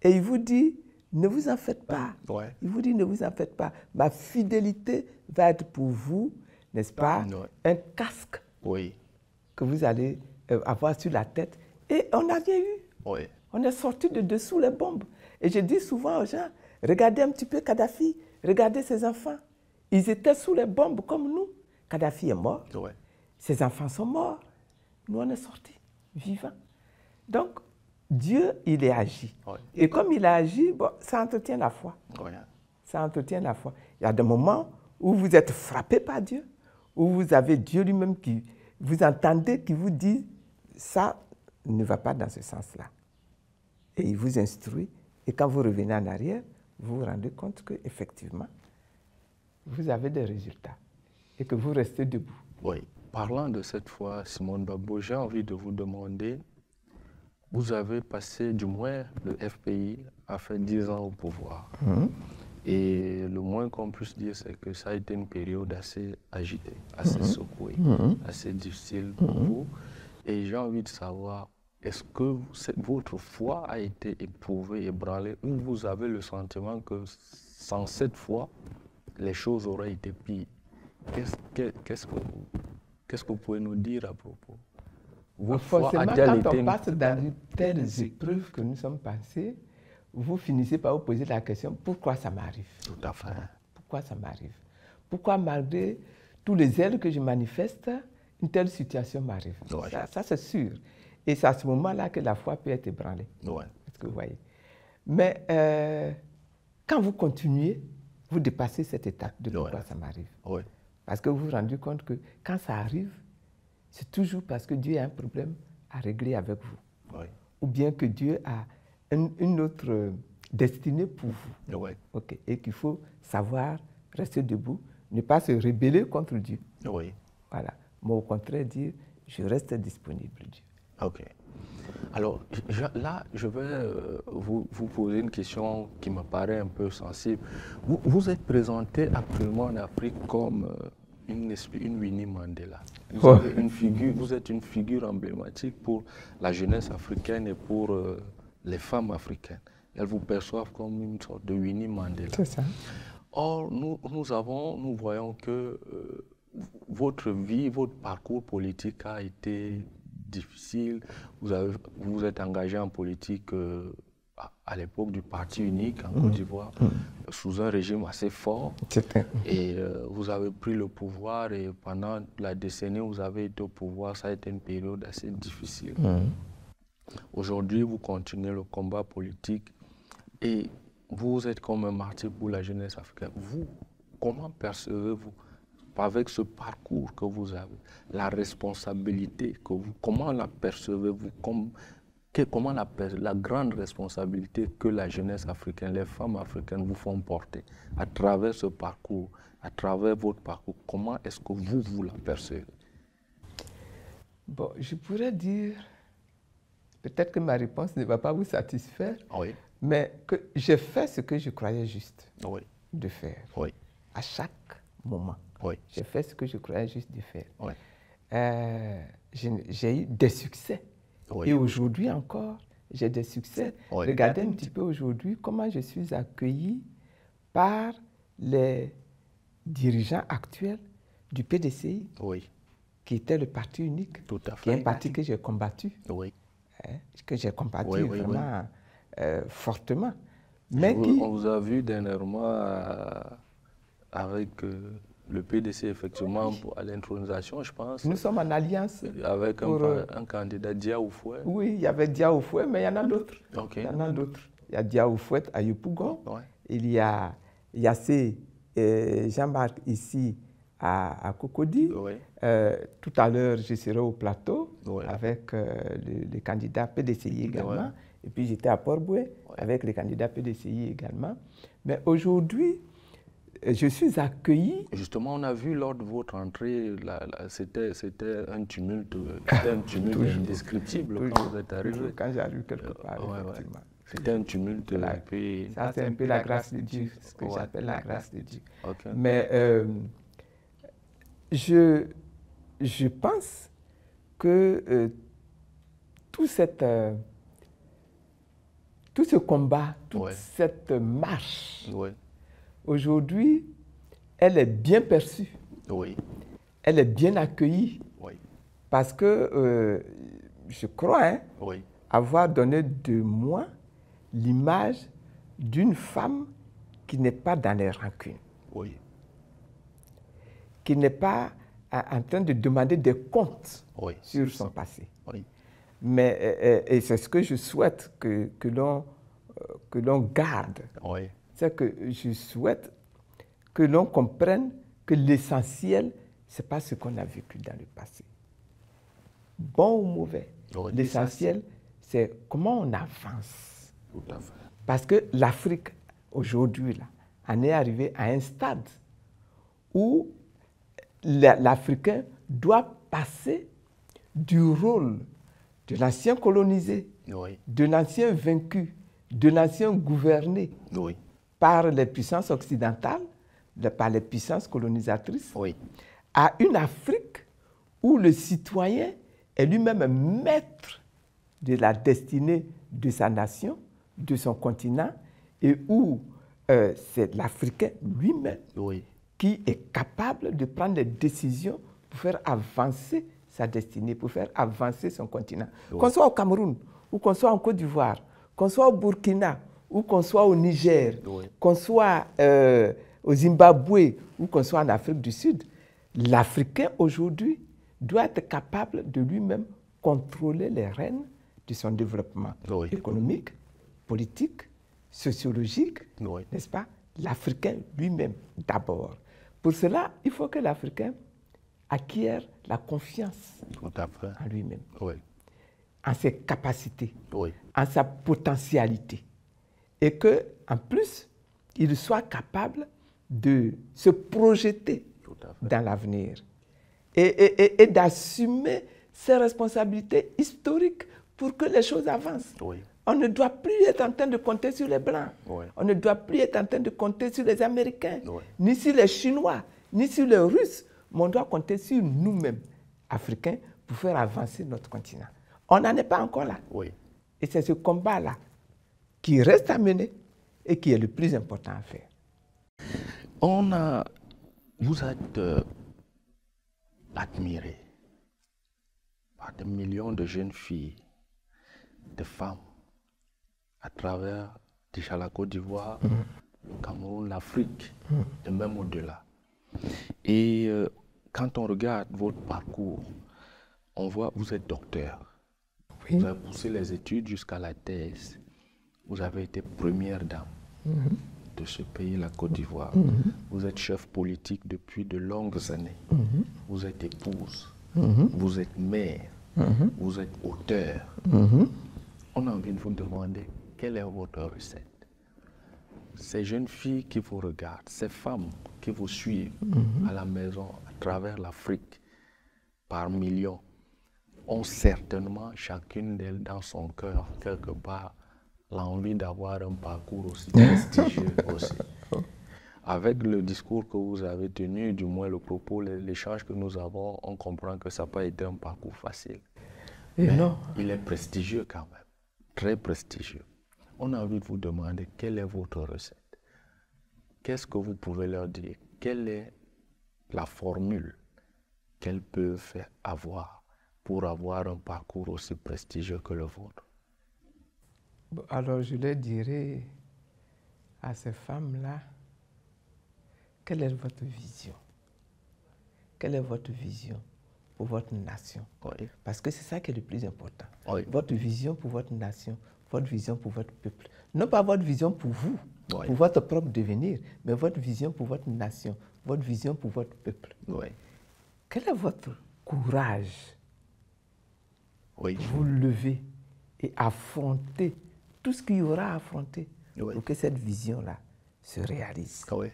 Et il vous dit, ne vous en faites pas. Il vous dit, ne vous en faites pas. Ma fidélité va être pour vous, n'est-ce pas, un casque que vous allez avoir sur la tête. Et on n'a rien eu. On est sorti de dessous les bombes. Et je dis souvent aux gens, regardez un petit peu Kadhafi, regardez ses enfants. Ils étaient sous les bombes comme nous. Kadhafi est mort. Ses enfants sont morts. Nous, on est sortis vivants. Donc, Dieu, il est agi. Et comme il a agi, bon, ça entretient la foi. Ça entretient la foi. Il y a des moments où vous êtes frappé par Dieu, où vous avez Dieu lui-même qui vous entendez, qui vous dit, ça ne va pas dans ce sens-là. Et il vous instruit. Et quand vous revenez en arrière, vous vous rendez compte qu'effectivement, vous avez des résultats et que vous restez debout. Parlant de cette foi, Simone Gbagbo, j'ai envie de vous demander, vous avez passé, du moins, le FPI a fait 10 ans au pouvoir. Et le moins qu'on puisse dire, c'est que ça a été une période assez agitée, assez secouée, assez difficile pour vous. Et j'ai envie de savoir, est-ce que votre foi a été éprouvée, ébranlée, ou vous avez le sentiment que sans cette foi, les choses auraient été pires? Qu'est-ce que vous pouvez nous dire à propos? Forcément, quand on passe dans de telles épreuves que nous sommes passés, vous finissez par vous poser la question, pourquoi ça m'arrive? Tout à fait. Pourquoi ça m'arrive? Pourquoi, malgré tous les ailes que je manifeste, une telle situation m'arrive? Ça c'est sûr. Et c'est à ce moment-là que la foi peut être ébranlée. Est-ce que vous voyez? Mais quand vous continuez, vous dépassez cette étape de pourquoi ça m'arrive. Parce que vous vous rendez compte que quand ça arrive, c'est toujours parce que Dieu a un problème à régler avec vous. Ou bien que Dieu a une autre destinée pour vous. Et qu'il faut savoir rester debout, ne pas se rebeller contre Dieu. Voilà. Mais au contraire, dire, je reste disponible, Dieu. Alors là, je vais vous poser une question qui me paraît un peu sensible. Vous êtes présenté actuellement en Afrique comme une Winnie Mandela. Vous êtes une figure emblématique pour la jeunesse africaine et pour les femmes africaines. Elles vous perçoivent comme une sorte de Winnie Mandela. C'est ça. Or, nous voyons que votre vie, votre parcours politique a été difficile. Vous êtes engagé en politique à l'époque du Parti unique en Côte d'Ivoire, sous un régime assez fort. Et vous avez pris le pouvoir et pendant la décennie où vous avez été au pouvoir, ça a été une période assez difficile. Aujourd'hui, vous continuez le combat politique, Et vous êtes comme un martyr pour la jeunesse africaine. Vous, comment percevez-vous, avec ce parcours que vous avez, la responsabilité que vous, comment la percevez-vous, comment la grande responsabilité que la jeunesse africaine, les femmes africaines vous font porter à travers ce parcours, à travers votre parcours, comment est-ce que vous la percevez? Bon, je pourrais dire, peut-être que ma réponse ne va pas vous satisfaire, Oui, mais que j'ai fait ce que je croyais juste oui, de faire. oui, À chaque moment, oui, j'ai fait ce que je croyais juste de faire. oui, J'ai eu des succès. oui. Et aujourd'hui encore, j'ai des succès. Oui. Regardez un petit peu aujourd'hui comment je suis accueilli par les dirigeants actuels du PDCI, Oui, qui était le parti unique, tout à qui est un fait. parti que j'ai combattu, Oui. que j'ai combattu Oui, oui, vraiment fortement. Mais On vous a vu dernièrement avec le PDC, effectivement, à l'intronisation, je pense, nous sommes en alliance. avec pour, un candidat, Dia Oufoué. Oui, il y avait Dia Oufoué, mais il y en a d'autres. Ok. Il y en a d'autres. Il y a Dia Oufoué à Yopougon. Ouais. Il y a Yassé Jean-Marc ici à Cocody. Oui. Tout à l'heure, je serai au plateau Oui. avec le candidat PDCI également. Ouais. Et puis j'étais à Port-Boué avec le candidat PDCI également. Mais aujourd'hui, je suis accueilli. Justement, on a vu lors de votre entrée, c'était un tumulte, indescriptible quand vous êtes arrivé. Quand j'arrive quelque part, effectivement. C'était un tumulte. Ça, c'est un peu la grâce de Dieu, ce que j'appelle la grâce de Dieu. Okay. Mais je pense que tout ce combat, toute cette marche, aujourd'hui, elle est bien perçue. Oui. Elle est bien accueillie. Oui. Parce que je crois avoir donné de moi l'image d'une femme qui n'est pas dans les rancunes. Oui. Qui n'est pas en train de demander des comptes sur son passé. Oui. Mais et c'est ce que je souhaite que l'on garde. Oui. C'est que je souhaite que l'on comprenne que l'essentiel, ce n'est pas ce qu'on a vécu dans le passé. Bon ou mauvais, l'essentiel, c'est comment on avance. Tout à fait. Parce que l'Afrique, aujourd'hui, là, en est arrivée à un stade où l'Africain doit passer du rôle de l'ancien colonisé, de l'ancien vaincu, de l'ancien gouverné par les puissances occidentales, par les puissances colonisatrices, à une Afrique où le citoyen est lui-même maître de la destinée de sa nation, de son continent, et où c'est l'Africain lui-même qui est capable de prendre des décisions pour faire avancer sa destinée, pour faire avancer son continent. Qu'on soit au Cameroun, ou qu'on soit en Côte d'Ivoire, qu'on soit au Burkina, ou qu'on soit au Niger, qu'on soit au Zimbabwe, ou qu'on soit en Afrique du Sud, l'Africain aujourd'hui doit être capable de lui-même contrôler les rênes de son développement économique, politique, sociologique, n'est-ce pas? L'Africain lui-même d'abord. Pour cela, il faut que l'Africain acquiert la confiance en lui-même, en ses capacités, en sa potentialité. Et qu'en plus, il soit capable de se projeter dans l'avenir et d'assumer ses responsabilités historiques pour que les choses avancent. On ne doit plus être en train de compter sur les Blancs. On ne doit plus être en train de compter sur les Américains, ni sur les Chinois, ni sur les Russes, mais on doit compter sur nous-mêmes, Africains, pour faire avancer notre continent. On n'en est pas encore là. Et c'est ce combat-là qui reste à mener et qui est le plus important à faire. Vous êtes admiré par des millions de jeunes filles, de femmes, à travers déjà la Côte d'Ivoire, le Cameroun, l'Afrique, et même au-delà. Et quand on regarde votre parcours, on voit que vous êtes docteur. Vous avez poussé les études jusqu'à la thèse. vous avez été première dame de ce pays, la Côte d'Ivoire. Vous êtes chef politique depuis de longues années. Vous êtes épouse. Vous êtes mère. Vous êtes auteur. On a envie de vous demander quelle est votre recette. Ces jeunes filles qui vous regardent, ces femmes qui vous suivent à la maison, à travers l'Afrique, par millions, ont certainement, chacune d'elles dans son cœur, quelque part, l'envie d'avoir un parcours aussi prestigieux aussi. Avec le discours que vous avez tenu, du moins le propos, l'échange que nous avons, on comprend que ça n'a pas été un parcours facile. Et mais non. il est prestigieux quand même, très prestigieux. On a envie de vous demander quelle est votre recette. Qu'est-ce que vous pouvez leur dire? Quelle est la formule qu'elles peuvent avoir pour avoir un parcours aussi prestigieux que le vôtre? Bon, alors je leur dirais à ces femmes-là, quelle est votre vision? Quelle est votre vision pour votre nation? Oui. Parce que c'est ça qui est le plus important. Oui. Votre vision pour votre nation, votre vision pour votre peuple. Non pas votre vision pour vous, Oui. pour votre propre devenir, mais votre vision pour votre nation, votre vision pour votre peuple. Oui. Quel est votre courage Oui. pour vous lever et affronter tout ce qu'il y aura à affronter Oui. pour que cette vision-là se réalise? Oui.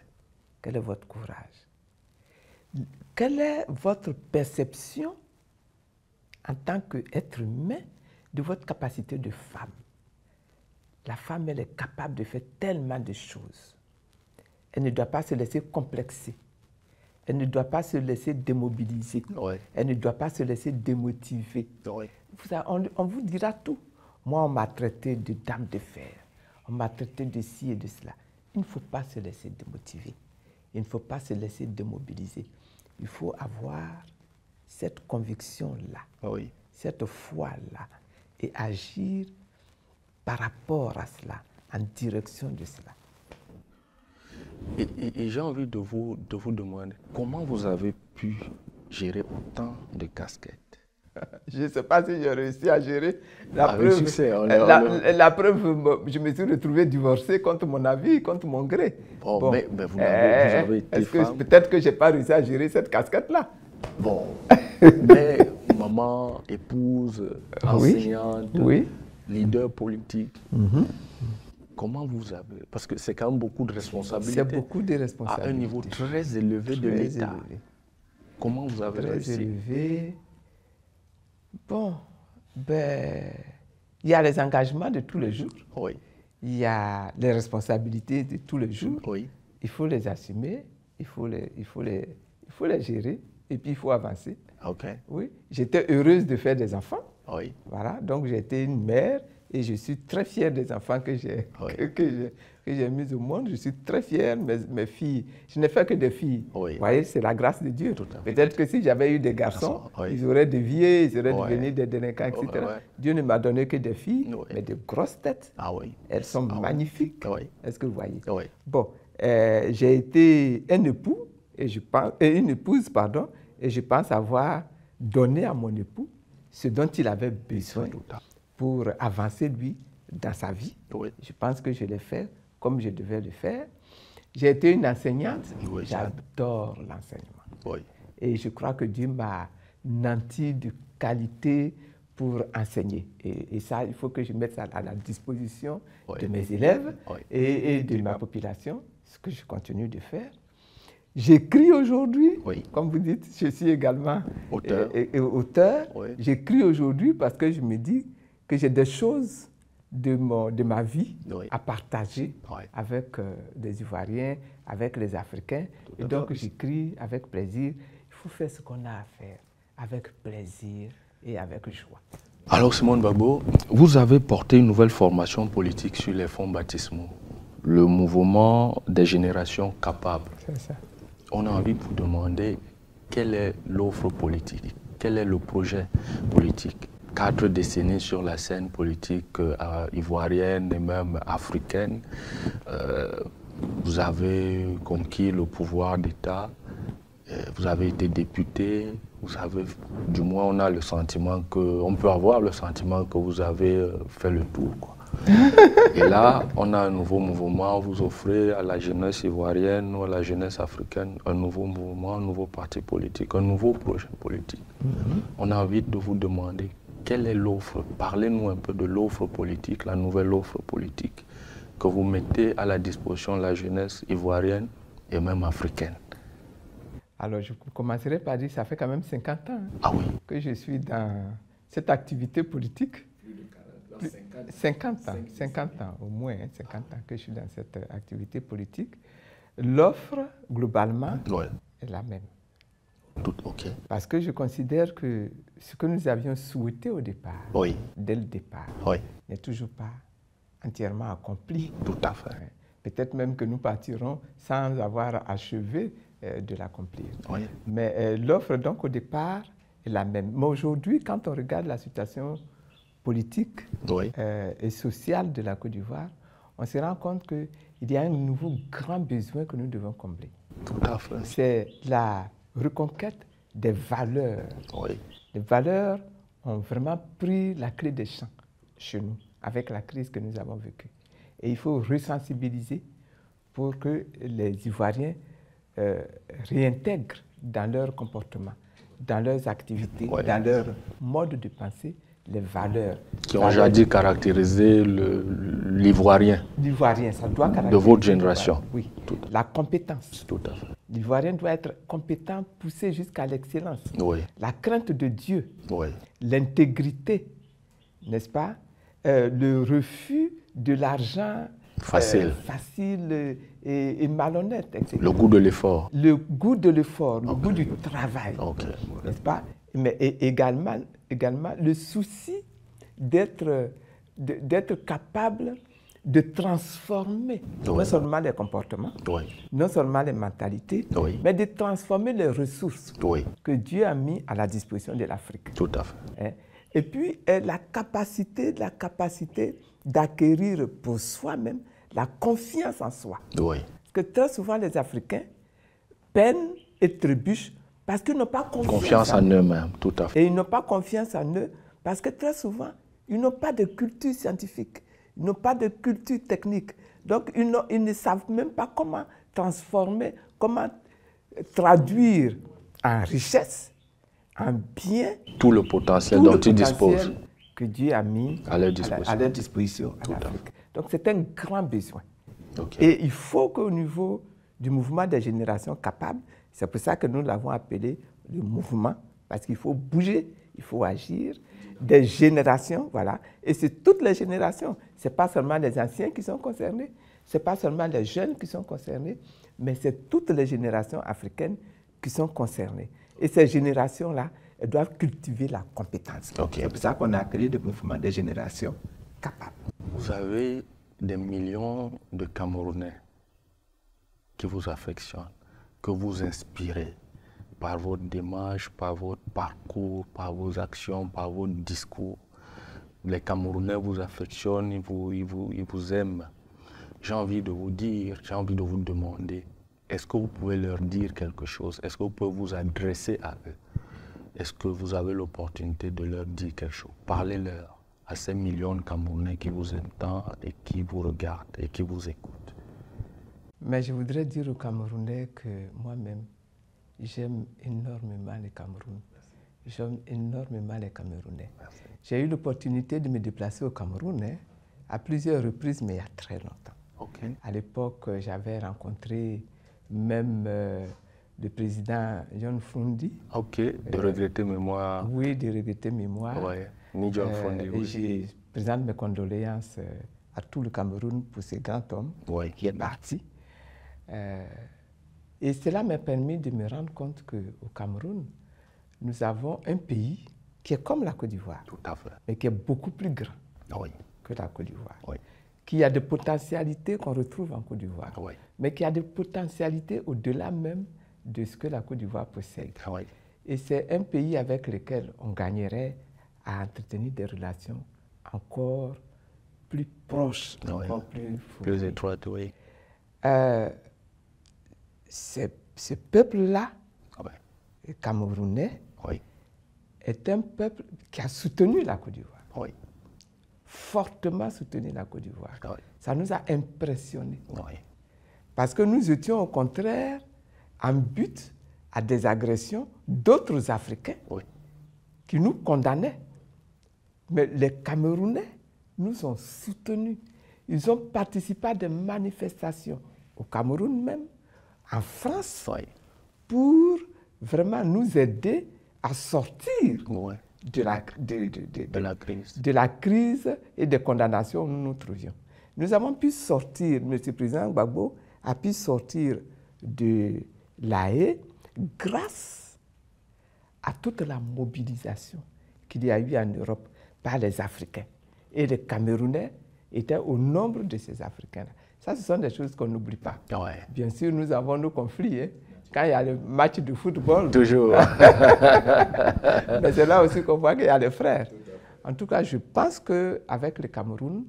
Quel est votre courage? Quelle est votre perception en tant qu'être humain de votre capacité de femme? La femme, elle est capable de faire tellement de choses. Elle ne doit pas se laisser complexer. Elle ne doit pas se laisser démobiliser. Oui. Elle ne doit pas se laisser démotiver. Oui. On vous dira tout. Moi, on m'a traité de dame de fer. On m'a traité de ci et de cela. Il ne faut pas se laisser démotiver. Il ne faut pas se laisser démobiliser. Il faut avoir cette conviction-là, Oui. cette foi-là, et agir par rapport à cela, en direction de cela. Et j'ai envie de vous demander, comment vous avez pu gérer autant de casquettes? Je ne sais pas si j'ai réussi à gérer. Avec succès, la preuve, je me suis retrouvé divorcé contre mon avis, contre mon gré. Bon, mais vous avez été femme. Peut-être que je n'ai pas réussi à gérer cette casquette-là. Bon, mais maman, épouse, enseignante, oui. Leader politique, comment vous avez... Parce que c'est quand même beaucoup de responsabilités. C'est beaucoup de responsabilités. À un niveau très élevé de l'État. Comment vous avez réussi? Très élevé. Bon, ben, il y a les engagements de tous les jours. Oui. Il y a les responsabilités de tous les jours. Oui. Il faut les assumer, il faut les gérer et puis il faut avancer. OK. Oui. J'étais heureuse de faire des enfants. Oui. Voilà, donc j'ai été une mère et je suis très fière des enfants que j'ai mis au monde. Je suis très fière, mes filles. Je n'ai fait que des filles. Oui. Vous voyez, c'est la grâce de Dieu. Peut-être que si j'avais eu des garçons, oui. ils auraient dévié, ils auraient devenu des délinquants, etc. Oui. Dieu ne m'a donné que des filles, mais de grosses têtes. Ah oui. Elles sont magnifiques. Oui. Est-ce que vous voyez? Oui. Bon, j'ai été un époux, une épouse, pardon, et je pense avoir donné à mon époux ce dont il avait besoin pour avancer, lui, dans sa vie. Oui. Je pense que je l'ai fait comme je devais le faire. J'ai été une enseignante. Oui, j'adore l'enseignement. Oui. Et je crois que Dieu m'a nanti de qualité pour enseigner. Et ça, il faut que je mette ça à la disposition de mes élèves et de ma population, ce que je continue de faire. J'écris aujourd'hui, comme vous dites, je suis également auteur. Oui. J'écris aujourd'hui parce que je me dis que j'ai des choses de ma vie à partager avec les Ivoiriens, avec les Africains. Et donc j'écris avec plaisir. Il faut faire ce qu'on a à faire avec plaisir et avec joie. Alors Simone Gbagbo, vous avez porté une nouvelle formation politique sur les fonds baptismaux, le mouvement des générations capables. C'est ça. On a envie de vous demander quelle est l'offre politique, quel est le projet politique. 4 décennies sur la scène politique ivoirienne et même africaine. Vous avez conquis le pouvoir d'État, vous avez été député, vous avez, du moins on a le sentiment que, on peut avoir le sentiment que vous avez fait le tour, quoi. Et là, on a un nouveau mouvement. Vous offrez à la jeunesse ivoirienne ou à la jeunesse africaine un nouveau mouvement, un nouveau parti politique, un nouveau projet politique. On a envie de vous demander quelle est l'offre. Parlez-nous un peu de l'offre politique, la nouvelle offre politique que vous mettez à la disposition de la jeunesse ivoirienne et même africaine. Alors, je commencerai par dire que ça fait quand même 50 ans Ah oui. que je suis dans cette activité politique. Plus de 40, 50 ans, au moins 50 ans que je suis dans cette activité politique. L'offre, globalement, Ouais. est la même. Tout, ok. Parce que je considère que ce que nous avions souhaité au départ, Oui. dès le départ, Oui. n'est toujours pas entièrement accompli. Tout à fait. Ouais. Peut-être même que nous partirons sans avoir achevé de l'accomplir. Oui. Mais l'offre, donc, au départ, est la même. Mais aujourd'hui, quand on regarde la situation politique Oui. et sociale de la Côte d'Ivoire, on se rend compte qu'il y a un nouveau grand besoin que nous devons combler. Tout à fait. C'est la reconquête des valeurs. Oui. Les valeurs ont vraiment pris la clé des champs chez nous, avec la crise que nous avons vécue. Et il faut resensibiliser pour que les Ivoiriens réintègrent dans leur comportement, dans leurs activités, Ouais. dans leur mode de pensée, les valeurs. Qui ont jadis caractérisé l'Ivoirien. L'Ivoirien, ça doit caractériser. De votre génération. Oui, Tout. la compétence. Tout à fait. L'Ivoirien doit être compétent, poussé jusqu'à l'excellence. Oui. La crainte de Dieu, Oui. l'intégrité, n'est-ce pas? Le refus de l'argent Facile. facile et malhonnête, etc. Le goût de l'effort. Le goût de l'effort, le goût du travail, Ok. n'est-ce pas? Mais également le souci d'être capable de transformer non Oui. seulement les comportements, Oui. non seulement les mentalités, Oui. mais de transformer les ressources Oui. que Dieu a mis à la disposition de l'Afrique. Tout à fait. Hein. Et puis, la capacité d'acquérir pour soi-même la confiance en soi. Oui. Parce que très souvent, les Africains peinent et trébuchent parce qu'ils n'ont pas Confiance en eux-mêmes. Tout à fait. Et ils n'ont pas confiance en eux parce que très souvent, ils n'ont pas de culture scientifique, ils n'ont pas de culture technique. Donc, ils ne savent même pas comment transformer, comment traduire en richesse, en bien, Tout le potentiel tout dont le ils disposent. potentiel que Dieu a mis À leur disposition. à leur disposition à l'Afrique. Donc, c'est un grand besoin. Ok. Et il faut qu'au niveau du mouvement des générations capables, c'est pour ça que nous l'avons appelé le mouvement, parce qu'il faut bouger, il faut agir, des générations, voilà. Et c'est toutes les générations. Ce n'est pas seulement les anciens qui sont concernés, ce n'est pas seulement les jeunes qui sont concernés, mais c'est toutes les générations africaines qui sont concernées. Et ces générations-là, elles doivent cultiver la compétence. Ok. C'est pour ça qu'on a créé le mouvement des générations capables. Vous avez des millions de Camerounais qui vous affectionnent, que vous inspirez par votre démarche, par votre parcours, par vos actions, par votre discours. Les Camerounais vous affectionnent, ils vous aiment. J'ai envie de vous dire, j'ai envie de vous demander, est-ce que vous pouvez leur dire quelque chose? Est-ce que vous pouvez vous adresser à eux? Est-ce que vous avez l'opportunité de leur dire quelque chose? Parlez-leur à ces millions de Camerounais qui vous aiment tant et qui vous regardent et qui vous écoutent. Mais je voudrais dire aux Camerounais que moi-même, j'aime énormément le Cameroun. J'aime énormément les Camerounais. J'ai eu l'opportunité de me déplacer au Cameroun à plusieurs reprises, mais il y a très longtemps. Okay. À l'époque, j'avais rencontré même le président John Fundi. Ok, de regretter mémoire. Oui, de regretter mémoire. Oui, ni John Fundi. Et je présente mes condoléances à tout le Cameroun pour ce grand homme qui est parti. Et cela m'a permis de me rendre compte qu'au Cameroun, nous avons un pays qui est comme la Côte d'Ivoire, tout à fait, mais qui est beaucoup plus grand que la Côte d'Ivoire, qui a des potentialités qu'on retrouve en Côte d'Ivoire, mais qui a des potentialités au-delà même de ce que la Côte d'Ivoire possède. Et c'est un pays avec lequel on gagnerait à entretenir des relations encore plus proches, encore plus étroites, oui. Ce peuple-là, le Camerounais, est un peuple qui a soutenu la Côte d'Ivoire. fortement soutenu la Côte d'Ivoire. Oui. Ça nous a impressionnés. Oui. Parce que nous étions au contraire en but à des agressions d'autres Africains Oui. qui nous condamnaient. Mais les Camerounais nous ont soutenus. Ils ont participé à des manifestations au Cameroun même, en France, Oui. pour vraiment nous aider à sortir Oui. de la crise. de la crise et des condamnations où nous nous trouvions. Nous avons pu sortir, M. le Président Gbagbo a pu sortir de La Haye grâce à toute la mobilisation qu'il y a eu en Europe par les Africains. Et les Camerounais étaient au nombre de ces Africains-là. Ça, ce sont des choses qu'on n'oublie pas. Ouais. Bien sûr, nous avons nos conflits. Hein. Quand il y a le match de football, Toujours. mais c'est là aussi qu'on voit qu'il y a les frères. En tout cas, je pense qu'avec le Cameroun,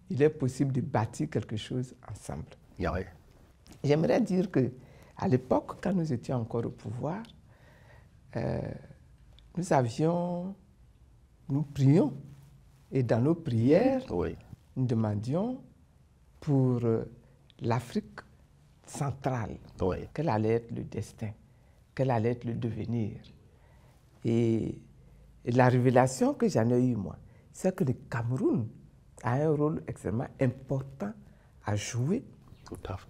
il est possible de bâtir quelque chose ensemble. Ouais. J'aimerais dire qu'à l'époque, quand nous étions encore au pouvoir, nous prions, et dans nos prières, Oui. nous demandions pour l'Afrique centrale, Oui. quel allait être le destin, quel allait être le devenir. Et la révélation que j'en ai eue, moi, c'est que le Cameroun a un rôle extrêmement important à jouer Tout à fait.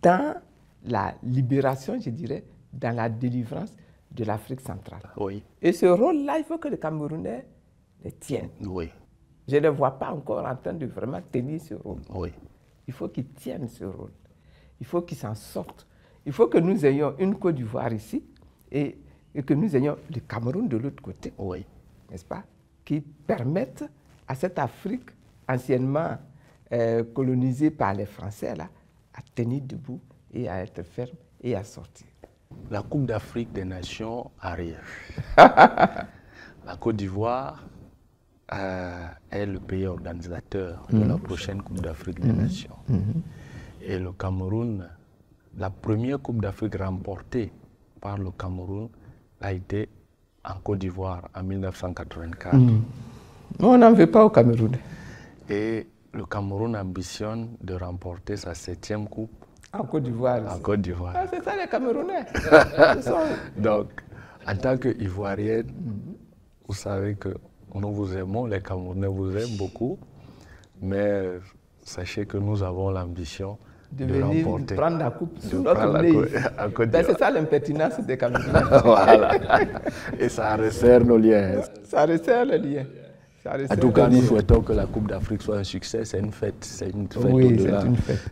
dans la libération, je dirais, dans la délivrance de l'Afrique centrale. Oui. Et ce rôle-là, il faut que les Camerounais le tiennent. Oui. Je ne les vois pas encore en train de vraiment tenir ce rôle. Oui. Il faut qu'ils tiennent ce rôle. Il faut qu'ils s'en sortent. Il faut que nous ayons une Côte d'Ivoire ici et que nous ayons le Cameroun de l'autre côté, Oui. n'est-ce pas, qui permettent à cette Afrique anciennement colonisée par les Français là, à tenir debout et à être ferme et à sortir. La Coupe d'Afrique des Nations arrive. La Côte d'Ivoire est le pays organisateur de la prochaine Coupe d'Afrique des Nations. Et le Cameroun, la première Coupe d'Afrique remportée par le Cameroun a été en Côte d'Ivoire en 1984. On n'en veut pas au Cameroun. Et le Cameroun ambitionne de remporter sa 7e Coupe en Côte d'Ivoire. En Côte d'Ivoire. Ah, c'est ça les Camerounais. Donc, en tant qu'Ivoirienne, vous savez que nous vous aimons, les Camerounais vous aiment beaucoup, mais sachez que nous avons l'ambition de venir remporter. Prendre la coupe sur notre Côte d'Ivoire. C'est ça l'impertinence des Camerounais. Voilà. Et ça resserre nos liens. Ça resserre les liens. En tout cas, nous souhaitons que la Coupe d'Afrique soit un succès. C'est une fête. C'est une fête au-delà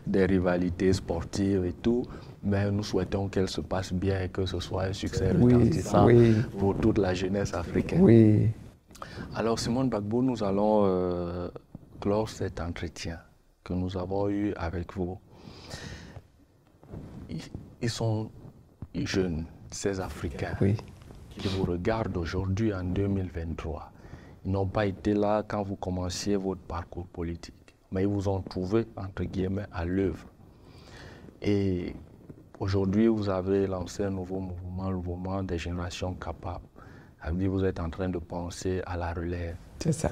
des rivalités sportives et tout. Mais nous souhaitons qu'elle se passe bien et que ce soit un succès retentissant pour toute la jeunesse africaine. Oui. Alors, Simone Gbagbo, nous allons clore cet entretien que nous avons eu avec vous. Ils sont jeunes, ces Africains, qui vous regardent aujourd'hui en 2023. Ils n'ont pas été là quand vous commenciez votre parcours politique, mais ils vous ont trouvé, entre guillemets, à l'œuvre. Et aujourd'hui, vous avez lancé un nouveau mouvement, le mouvement des générations capables. Vous êtes en train de penser à la relève,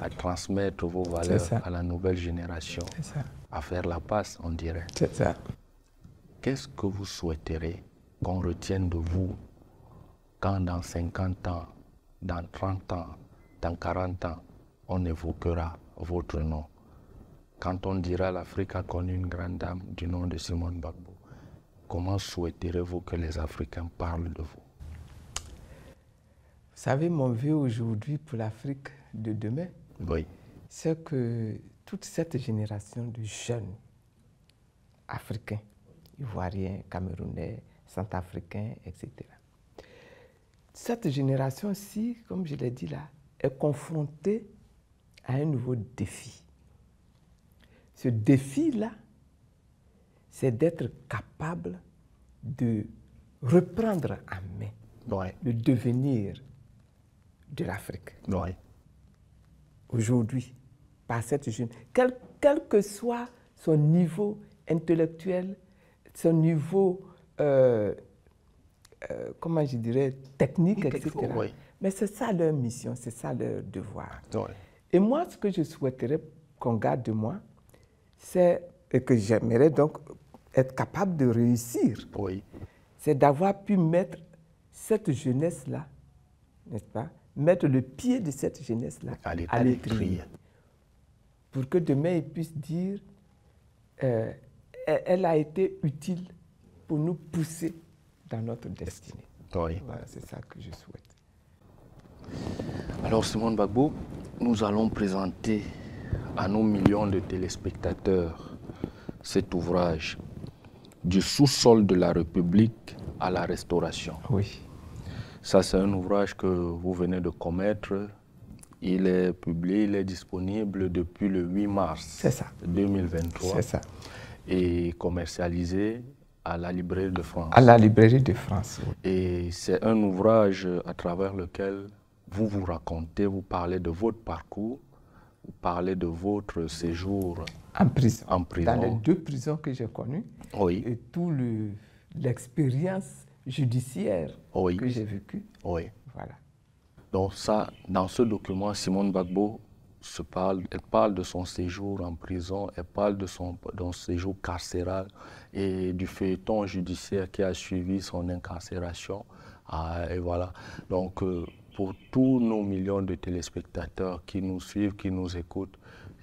à transmettre vos valeurs à la nouvelle génération, à faire la passe, on dirait. C'est ça. Qu'est-ce que vous souhaiterez qu'on retienne de vous quand dans 50 ans, dans 30 ans, dans 40 ans, on évoquera votre nom? Quand on dira l'Afrique a connu une grande dame du nom de Simone Gbagbo, comment souhaiterez-vous que les Africains parlent de vous? Vous savez, mon vœu aujourd'hui pour l'Afrique de demain, c'est que toute cette génération de jeunes Africains, Ivoiriens, Camerounais, Centrafricains, etc. Cette génération-ci, comme je l'ai dit là, est confrontée à un nouveau défi. Ce défi-là, c'est d'être capable de reprendre en main le devenir de l'Afrique. Aujourd'hui, par cette jeune, quel que soit son niveau intellectuel, son niveau, comment je dirais, technique, etc. Mais c'est ça leur mission, c'est ça leur devoir. Et moi, ce que je souhaiterais qu'on garde de moi, c'est, et que j'aimerais donc être capable de réussir, Oui. c'est d'avoir pu mettre cette jeunesse-là, n'est-ce pas, mettre le pied de cette jeunesse-là À à l'étrier. l'étrier. Pour que demain, ils puissent dire, elle a été utile pour nous pousser dans notre destinée. Oui. Voilà, c'est ça que je souhaite. Alors Simone Gbagbo, nous allons présenter à nos millions de téléspectateurs cet ouvrage du sous-sol de la République à la Restauration. Oui. Ça, c'est un ouvrage que vous venez de commettre. Il est publié, il est disponible depuis le 8 mars 2023. C'est ça. Et commercialisé à la Librairie de France. À la Librairie de France, oui. Et c'est un ouvrage à travers lequel vous vous racontez, vous parlez de votre parcours, vous parlez de votre séjour en prison. Dans les 2 prisons que j'ai connues. Oui. Et toute l'expérience judiciaire que j'ai vécue. Oui. Voilà. Donc ça, dans ce document, Simone Gbagbo elle parle de son séjour en prison, elle parle de son séjour carcéral et du feuilleton judiciaire qui a suivi son incarcération. Et voilà. Donc, pour tous nos millions de téléspectateurs qui nous suivent, qui nous écoutent,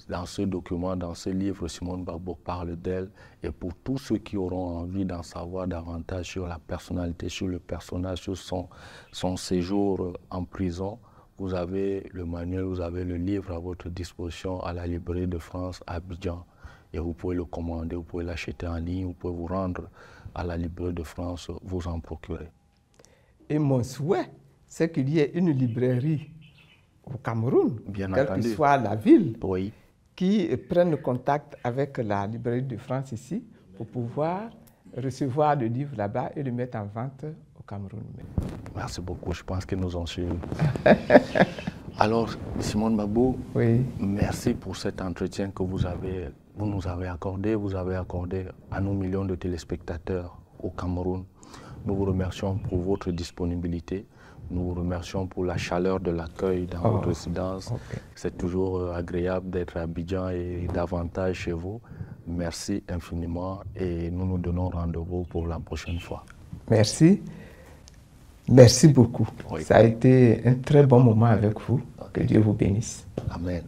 dans ce document, dans ce livre, Simone Gbagbo parle d'elle. Et pour tous ceux qui auront envie d'en savoir davantage sur la personnalité, sur le personnage, sur son séjour en prison, vous avez le manuel, vous avez le livre à votre disposition à la Librairie de France à Abidjan. Et vous pouvez le commander, vous pouvez l'acheter en ligne, vous pouvez vous rendre à la Librairie de France, vous en procurer. Et mon souhait, c'est qu'il y ait une librairie au Cameroun, quelle que soit la ville, oui, qui prenne contact avec la Librairie de France ici pour pouvoir recevoir le livre là-bas et le mettre en vente au Cameroun. Merci beaucoup, je pense que nous en suivons. Alors, Simone Gbagbo, oui, merci pour cet entretien que vous nous avez accordé, vous avez accordé à nos millions de téléspectateurs au Cameroun. Nous vous remercions pour votre disponibilité. Nous vous remercions pour la chaleur de l'accueil dans votre résidence. Okay. C'est toujours agréable d'être à Abidjan et davantage chez vous. Merci infiniment et nous nous donnons rendez-vous pour la prochaine fois. Merci. Merci beaucoup. Oui. Ça a été un très bon moment avec vous. Que Dieu vous bénisse. Amen.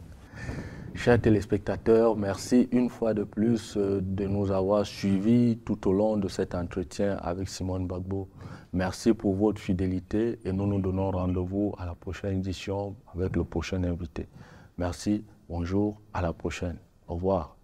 Chers téléspectateurs, merci une fois de plus de nous avoir suivis tout au long de cet entretien avec Simone Gbagbo. Merci pour votre fidélité et nous nous donnons rendez-vous à la prochaine édition avec le prochain invité. Merci, bonjour, à la prochaine. Au revoir.